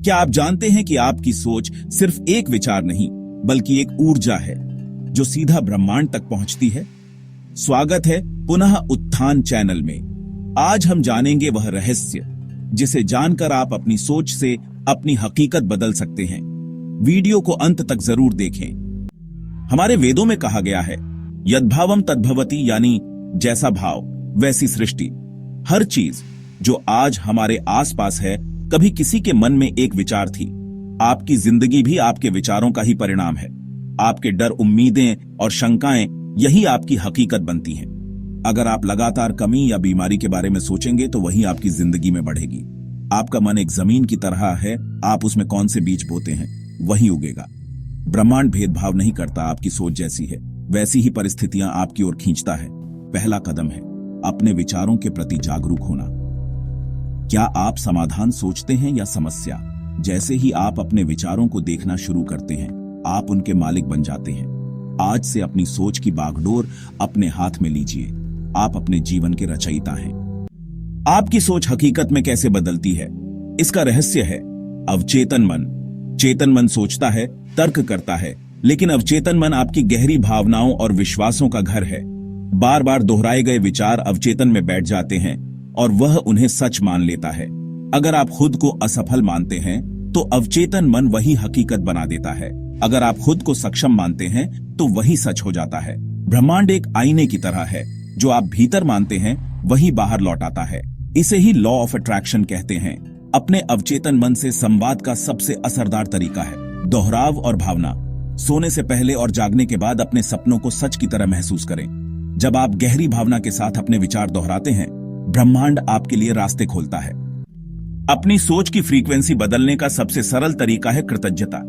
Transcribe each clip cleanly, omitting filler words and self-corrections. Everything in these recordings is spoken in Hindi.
क्या आप जानते हैं कि आपकी सोच सिर्फ एक विचार नहीं बल्कि एक ऊर्जा है जो सीधा ब्रह्मांड तक पहुंचती है? स्वागत है पुनः उत्थान चैनल में। आज हम जानेंगे वह रहस्य जिसे जानकर आप अपनी सोच से अपनी हकीकत बदल सकते हैं। वीडियो को अंत तक जरूर देखें। हमारे वेदों में कहा गया है, यद्भावम तद्भवति, यानी जैसा भाव वैसी सृष्टि। हर चीज जो आज हमारे आसपास है, कभी किसी के मन में एक विचार थी। आपकी जिंदगी भी आपके विचारों का ही परिणाम है। आपके डर, उम्मीदें और शंकाएं यही आपकी हकीकत बनती हैं। अगर आप लगातार कमी या बीमारी के बारे में सोचेंगे तो वही आपकी जिंदगी में बढ़ेगी। आपका मन एक जमीन की तरह है, आप उसमें कौन से बीज बोते हैं वही उगेगा। ब्रह्मांड भेदभाव नहीं करता, आपकी सोच जैसी है वैसी ही परिस्थितियां आपकी ओर खींचता है। पहला कदम है अपने विचारों के प्रति जागरूक होना। क्या आप समाधान सोचते हैं या समस्या? जैसे ही आप अपने विचारों को देखना शुरू करते हैं, आप उनके मालिक बन जाते हैं। आज से अपनी सोच की बागडोर अपने हाथ में लीजिए। आप अपने जीवन के रचयिता हैं। आपकी सोच हकीकत में कैसे बदलती है? इसका रहस्य है अवचेतन मन। चेतन मन सोचता है, तर्क करता है, लेकिन अवचेतन मन आपकी गहरी भावनाओं और विश्वासों का घर है। बार बार दोहराए गए विचार अवचेतन में बैठ जाते हैं और वह उन्हें सच मान लेता है। अगर आप खुद को असफल मानते हैं तो अवचेतन मन वही हकीकत बना देता है। अगर आप खुद को सक्षम मानते हैं तो वही सच हो जाता है। ब्रह्मांड एक आईने की तरह है, जो आप भीतर मानते हैं वही बाहर लौटाता है। इसे ही लॉ ऑफ अट्रैक्शन कहते हैं। अपने अवचेतन मन से संवाद का सबसे असरदार तरीका है दोहराव और भावना। सोने से पहले और जागने के बाद अपने सपनों को सच की तरह महसूस करें। जब आप गहरी भावना के साथ अपने विचार दोहराते हैं, ब्रह्मांड आपके लिए रास्ते खोलता है। अपनी सोच की फ्रीक्वेंसी बदलने का सबसे सरल तरीका है कृतज्ञता।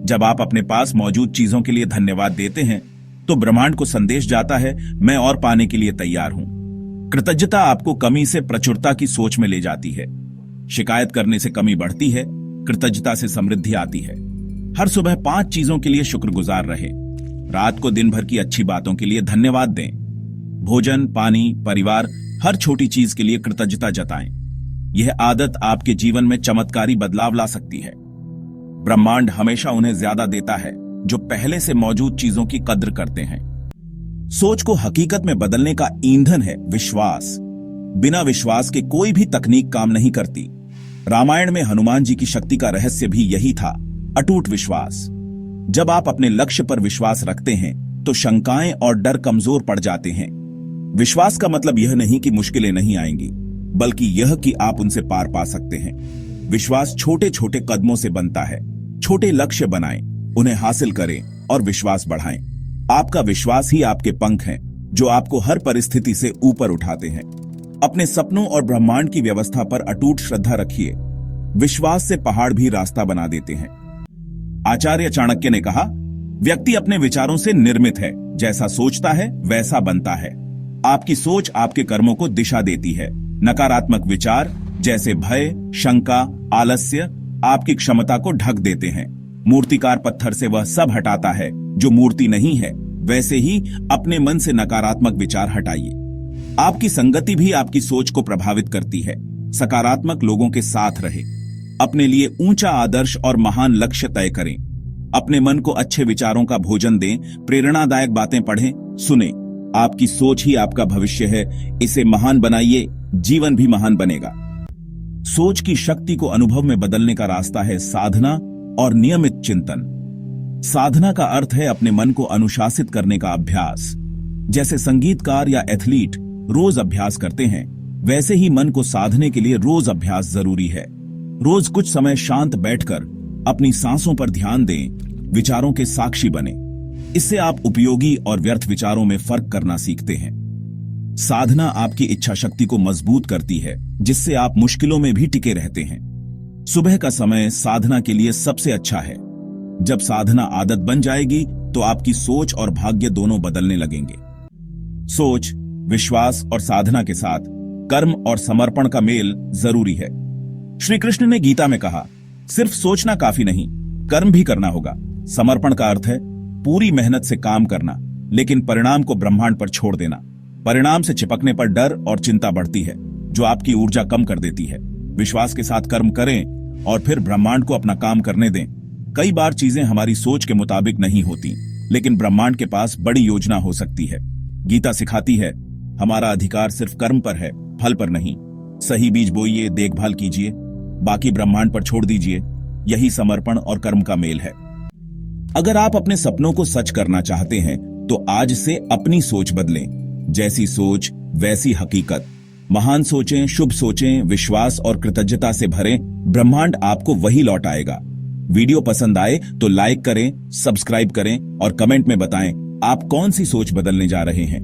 जब आप अपने पास मौजूद चीजों के लिए धन्यवाद देते हैं तो ब्रह्मांड को संदेश जाता है, मैं और पाने के लिए तैयार हूं। कृतज्ञता आपको कमी से प्रचुरता की सोच में ले जाती है। शिकायत करने से कमी बढ़ती है, कृतज्ञता से समृद्धि आती है। हर सुबह 5 चीजों के लिए शुक्रगुजार रहे। रात को दिन भर की अच्छी बातों के लिए धन्यवाद दें। भोजन, पानी, परिवार, हर छोटी चीज के लिए कृतज्ञता जताएं। यह आदत आपके जीवन में चमत्कारी बदलाव ला सकती है। ब्रह्मांड हमेशा उन्हें ज्यादा देता है जो पहले से मौजूद चीजों की कद्र करते हैं। सोच को हकीकत में बदलने का ईंधन है विश्वास। बिना विश्वास के कोई भी तकनीक काम नहीं करती। रामायण में हनुमान जी की शक्ति का रहस्य भी यही था, अटूट विश्वास। जब आप अपने लक्ष्य पर विश्वास रखते हैं तो शंकाएं और डर कमजोर पड़ जाते हैं। विश्वास का मतलब यह नहीं कि मुश्किलें नहीं आएंगी, बल्कि यह कि आप उनसे पार पा सकते हैं। विश्वास छोटे छोटे कदमों से बनता है। छोटे लक्ष्य बनाएं, उन्हें हासिल करें और विश्वास बढ़ाएं। आपका विश्वास ही आपके पंख हैं, जो आपको हर परिस्थिति से ऊपर उठाते हैं। अपने सपनों और ब्रह्मांड की व्यवस्था पर अटूट श्रद्धा रखिए। विश्वास से पहाड़ भी रास्ता बना देते हैं। आचार्य चाणक्य ने कहा, व्यक्ति अपने विचारों से निर्मित है। जैसा सोचता है वैसा बनता है। आपकी सोच आपके कर्मों को दिशा देती है। नकारात्मक विचार जैसे भय, शंका, आलस्य आपकी क्षमता को ढक देते हैं। मूर्तिकार पत्थर से वह सब हटाता है जो मूर्ति नहीं है। वैसे ही अपने मन से नकारात्मक विचार हटाइए। आपकी संगति भी आपकी सोच को प्रभावित करती है। सकारात्मक लोगों के साथ रहे। अपने लिए ऊंचा आदर्श और महान लक्ष्य तय करें। अपने मन को अच्छे विचारों का भोजन दें। प्रेरणादायक बातें पढ़ें, सुने। आपकी सोच ही आपका भविष्य है। इसे महान बनाइए, जीवन भी महान बनेगा। सोच की शक्ति को अनुभव में बदलने का रास्ता है साधना और नियमित चिंतन। साधना का अर्थ है अपने मन को अनुशासित करने का अभ्यास। जैसे संगीतकार या एथलीट रोज अभ्यास करते हैं, वैसे ही मन को साधने के लिए रोज अभ्यास जरूरी है। रोज कुछ समय शांत बैठकर अपनी सांसों पर ध्यान दें, विचारों के साक्षी बने। इससे आप उपयोगी और व्यर्थ विचारों में फर्क करना सीखते हैं। साधना आपकी इच्छा शक्ति को मजबूत करती है, जिससे आप मुश्किलों में भी टिके रहते हैं। सुबह का समय साधना के लिए सबसे अच्छा है। जब साधना आदत बन जाएगी तो आपकी सोच और भाग्य दोनों बदलने लगेंगे। सोच, विश्वास और साधना के साथ कर्म और समर्पण का मेल जरूरी है। श्री कृष्ण ने गीता में कहा, सिर्फ सोचना काफी नहीं, कर्म भी करना होगा। समर्पण का अर्थ है पूरी मेहनत से काम करना, लेकिन परिणाम को ब्रह्मांड पर छोड़ देना। परिणाम से चिपकने पर डर और चिंता बढ़ती है, जो आपकी ऊर्जा कम कर देती है। विश्वास के साथ कर्म करें, और फिर ब्रह्मांड को अपना काम करने दें। कई बार चीजें हमारी सोच के मुताबिक नहीं होती, लेकिन ब्रह्मांड के पास बड़ी योजना हो सकती है। गीता सिखाती है, हमारा अधिकार सिर्फ कर्म पर है, फल पर नहीं। सही बीज बोइए, देखभाल कीजिए, बाकी ब्रह्मांड पर छोड़ दीजिए। यही समर्पण और कर्म का मेल है। अगर आप अपने सपनों को सच करना चाहते हैं तो आज से अपनी सोच बदलें। जैसी सोच वैसी हकीकत। महान सोचें, शुभ सोचें, विश्वास और कृतज्ञता से भरें, ब्रह्मांड आपको वही लौट आएगा। वीडियो पसंद आए तो लाइक करें, सब्सक्राइब करें और कमेंट में बताएं आप कौन सी सोच बदलने जा रहे हैं।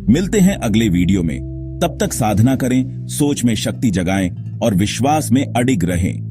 मिलते हैं अगले वीडियो में। तब तक साधना करें, सोच में शक्ति जगाएं और विश्वास में अडिग रहें।